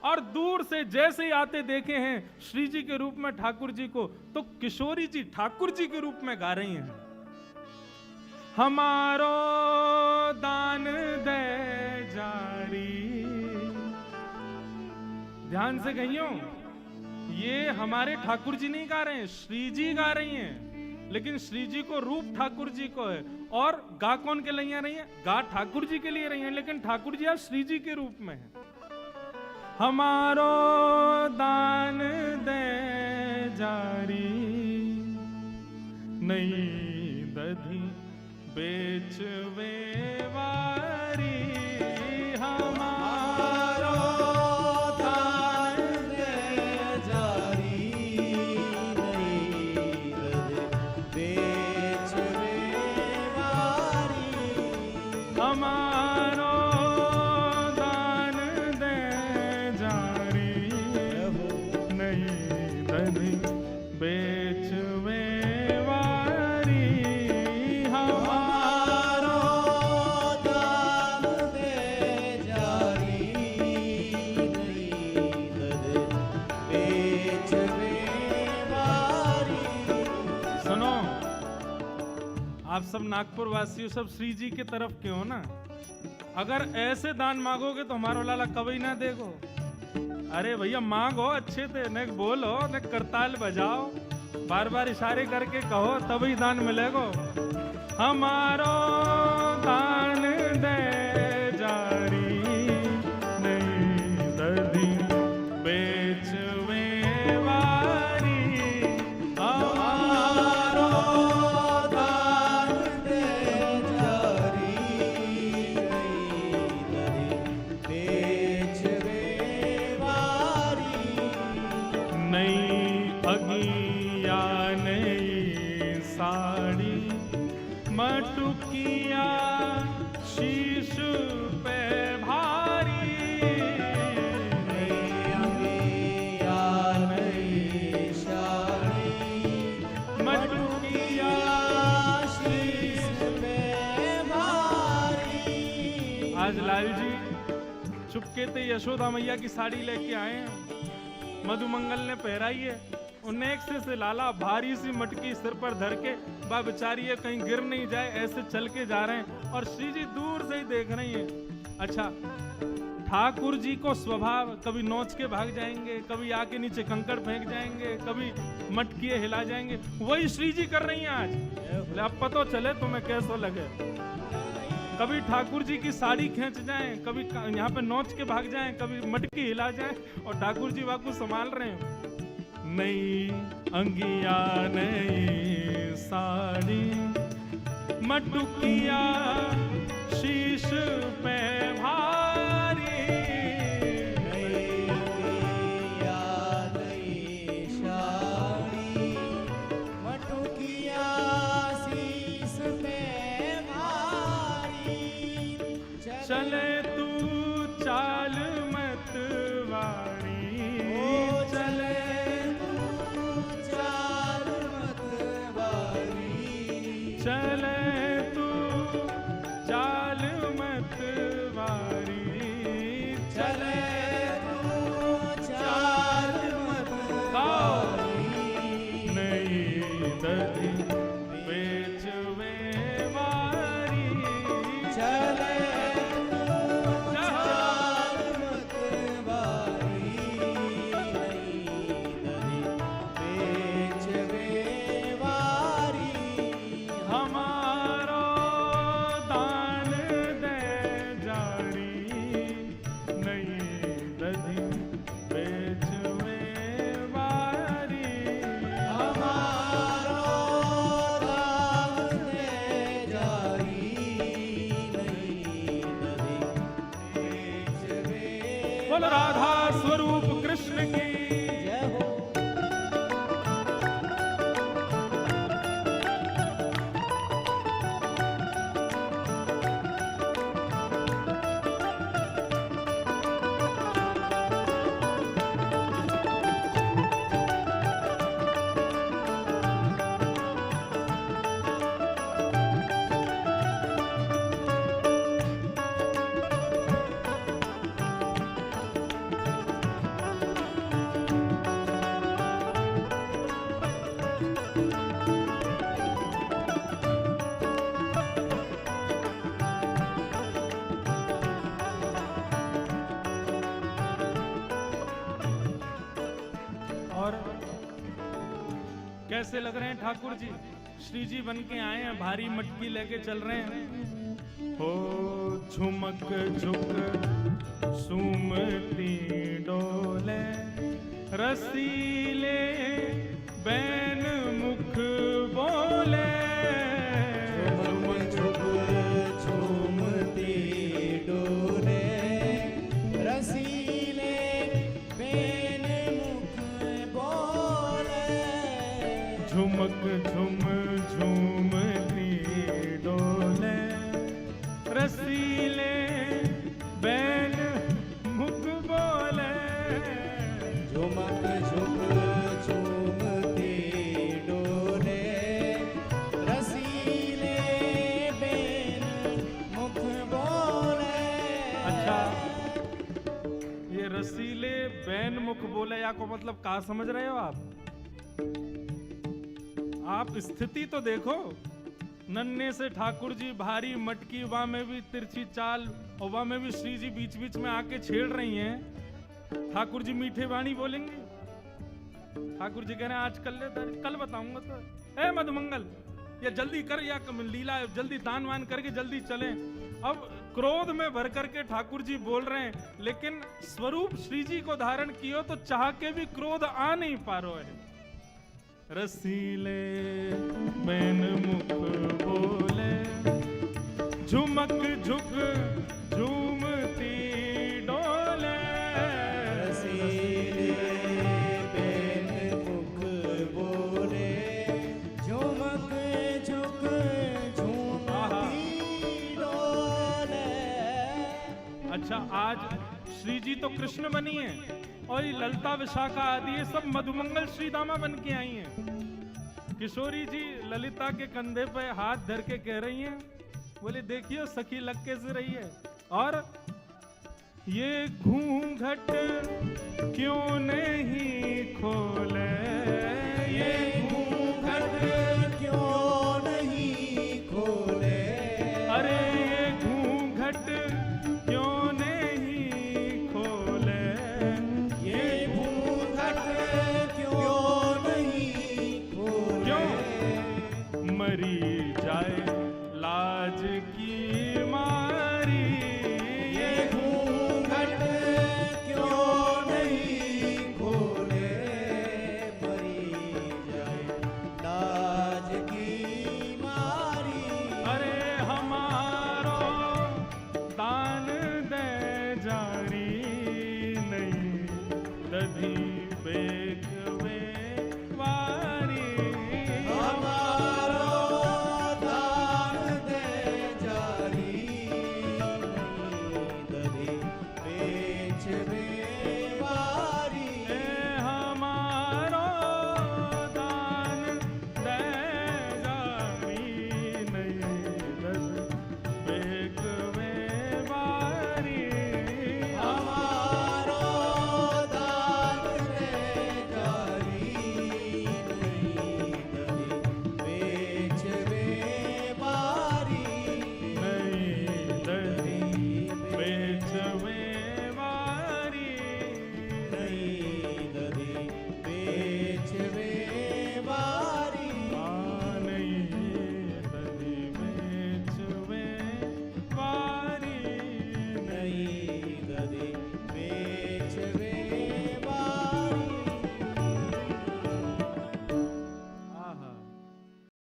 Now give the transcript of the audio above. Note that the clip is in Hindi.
और दूर से जैसे ही आते देखे हैं श्री जी के रूप में ठाकुर जी को, तो किशोरी जी ठाकुर जी के रूप में गा रही हैं, हमारो दान दे जारी। ध्यान से कहियो, ये हमारे ठाकुर जी नहीं गा रहे हैं, श्री जी गा रही हैं, लेकिन श्री जी को रूप ठाकुर जी को है, और गा कौन के लिए रही है? गा ठाकुर जी के लिए रही है, लेकिन ठाकुर जी आज श्री जी के रूप में है। हमारो दान दे जारी, नहीं दधी बेचवे वारी। हमारो दान दे जारी, नहीं दधी बेचवे वारी। हमारो दान दे जारी, नहीं दधी बेचवे वारी। हमारो दान दे जारी, नहीं दधी बेचवे वारी। सुनो, आप सब नागपुर वासियों सब श्री जी के तरफ के हो ना, अगर ऐसे दान मांगोगे तो हमारा लाला कभी ना देखो। अरे भैया मांगो अच्छे से, न बोलो न करताल बजाओ, बार बार इशारे करके कहो तभी दान मिलेगा। हमारो दान दे जारी, नहीं दधी बेचवे वारी। हमारो दान दे जारी, नहीं दधी बेचवे वारी। नई अगिया नई साड़ी, मटुकिया शीश पे भारी। नई अगिया नई साड़ी, मटुकिया शीश पे भारी। आज लाल जी चुपके ते यशोदा मैया की साड़ी लेके आए हैं, मधुमंगल ने पहराई है। उन्हें से लाला भारी सी मटकी सिर पर धर के, बा बेचारी है कहीं गिर नहीं जाए, ऐसे चल के जा रहे हैं, और श्री जी दूर से ही देख रही हैं। अच्छा, ठाकुर जी को स्वभाव कभी नोच के भाग जाएंगे, कभी आके नीचे कंकड़ फेंक जाएंगे, कभी मटकिए हिला जाएंगे, वही श्री जी कर रही हैं आज। बोले, अब पता चले तुम्हें कैसा लगे। कभी ठाकुर जी की साड़ी खींच जाएं, कभी यहाँ पे नोच के भाग जाएं, कभी मटकी हिला जाएं, और ठाकुर जी वाकू संभाल रहे हैं। नई अंगिया नई साड़ी, मटुकिया शीश पे भारी। नई अगिया नई साड़ी, मटुकिया शीश पे भारी। चले तू चाल मत वारी, चले चाल मत वारी। चले तू चाल मत वारी। चले तू चाल मत वारी। नहीं दधी बेचवे वारी। चले तू चाल मत वारी। नहीं दधी बेचवे वारी। हमारो दान दे जारी, नहीं दधी बेचवे वारी। हमारो दान दे जारी, नहीं दधी बेचवे। बोल राधा स्वरूप कृष्ण की। जय हो। कैसे लग रहे हैं ठाकुर जी? श्री जी बन के आए हैं, भारी मटकी लेके चल रहे हैं। हो झुमक झुक सुमती डोले, रसीले बैन मुख बोले। झुमक झुक झूमती डोले, रसीले बैन मुख बोले। झुमक झुम झूमती डोले, रसीले बैन मुख बोले। झुमक झुक झूमती डोले, रसीले बैन मुख बोले। अच्छा, ये रसीले बैन मुख बोले या को मतलब का समझ रहे हो आप? आप स्थिति तो देखो, नन्हे से ठाकुर जी भारी मटकी, वहां में भी तिरछी चाल और वहां में भी श्री जी बीच बीच में आके छेड़ रही हैं। ठाकुर जी मीठे वाणी बोलेंगे। ठाकुर जी कह रहे हैं आज कल बताऊंगा। तो ए मधुमंगल, ये जल्दी कर या लीला जल्दी दान वान करके जल्दी चलें। अब क्रोध में भर करके ठाकुर जी बोल रहे हैं, लेकिन स्वरूप श्री जी को धारण कियो तो चाह के भी क्रोध आ नहीं पा रहा है। रसीले बैन मुख बोले, झुमक झुक झूमती डोले। रसीले बैन मुख बोले, झुमक झुक झूमती डोले। अच्छा, आज श्री जी तो कृष्ण बनी है और ये ललिता विशाखा आदि ये सब मधुमंगल श्री दामा बन के आई हैं। किशोरी जी ललिता के कंधे पे हाथ धर के कह रही हैं, बोले देखियो सखी लग कैसे रही है। और ये घूंघट क्यों नहीं खोल